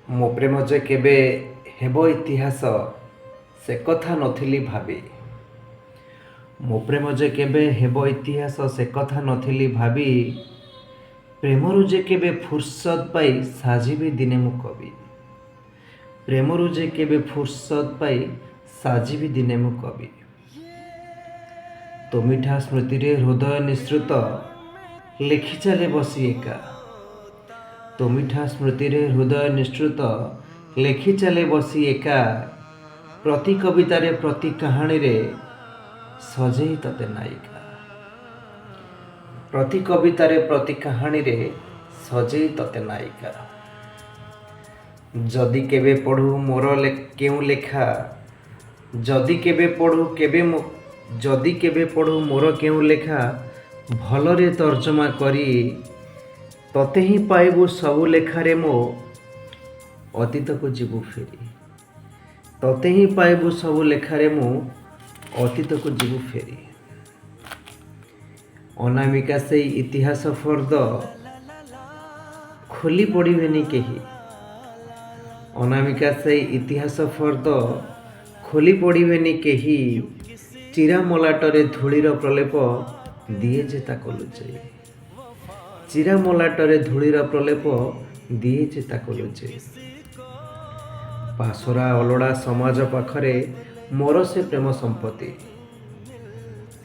ମୋ ପ୍ରେମ ଯେ କେବେ ହେବ ଇତିହାସ ସେ କଥା ନଥିଲି ଭାବି। ମୋ ପ୍ରେମ ଯେ କେବେ ହେବ ଇତିହାସ ସେ କଥା ନଥିଲି ଭାବି। ପ୍ରେମରୁ ଯେ କେବେ ଫୁର୍ସତ ପାଇ ସାଜିବି ଦିନେ ମୁଁ କବି। ପ୍ରେମରୁ ଯେ କେବେ ଫୁର୍ସତ ପାଇ ସାଜିବି ଦିନେ ମୁଁ କବି। ତୋ ମିଠା ସ୍ମୃତିରେ ହୃଦୟ ନିଃସୃତ ଲେଖି ଚାଲେ ବସି ଏକା। ତୋ ମିଠା ସ୍ମୃତିରେ ହୃଦୟ ନିଃସୃତ ଲେଖି ଚାଲେ ବସି ଏକା। ପ୍ରତି କବିତାରେ ପ୍ରତି କାହାଣୀରେ ସଜେଇ ତତେ ନାୟିକା। ପ୍ରତି କବିତାରେ ପ୍ରତି କାହାଣୀରେ ସଜେଇ ତତେ ନାୟିକା। ଯଦି କେବେ ପଢ଼ୁ ମୋର କେଉଁ ଲେଖା, ଯଦି କେବେ ପଢ଼ୁ ମୋର କେଉଁ ଲେଖା ଭଲରେ ତର୍ଜମା କରି, ତତେ ହିଁ ପାଇବୁ ସବୁ ଲେଖାରେ ମୋ ଅତୀତକୁ ଯିବୁ ଫେରି। ତତେ ହିଁ ପାଇବୁ ସବୁ ଲେଖାରେ ମୁଁ ଅତୀତକୁ ଯିବୁ ଫେରି। ଅନାମିକା ସେଇ ଇତିହାସ ଫର୍ଦ୍ଦ ଖୋଲି ପଡ଼ିବେନି କେହି। ଅନାମିକା ସେଇ ଇତିହାସ ଫର୍ଦ୍ଦ ଖୋଲି ପଡ଼ିବେନି କେହି। ଚିରା ମଲାଟରେ ଧୂଳିର ପ୍ରଲେପ ଦିଏ ଯେ ତାକୁ ଲୁଚେଇ। ଚିରା ମଲାଟରେ ଧୂଳିର ପ୍ରଲେପ ଦିଏ ଯେ ତାକୁ ଲୁଚେଇ। ପାସୋରା ଅଲୋଡ଼ା ସମାଜ ପାଖରେ ମୋର ସେ ପ୍ରେମ ସମ୍ପତ୍ତି।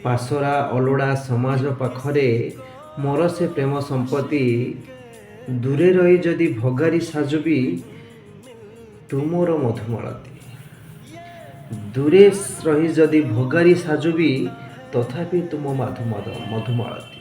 ପାସୋରା ଅଲୋଡ଼ା ସମାଜ ପାଖରେ ମୋର ସେ ପ୍ରେମ ସମ୍ପତ୍ତି। ଦୂରେ ରହି ଯଦି ଭଗାରୀ ସାଜୁବି ତୁ ମୋର ମଧୁମାଳତୀ। ଦୂରେ ରହି ଯଦି ଭଗାରୀ ସାଜୁବି ତଥାପି ତୁ ମୋ ମଧୁମାଳତୀ।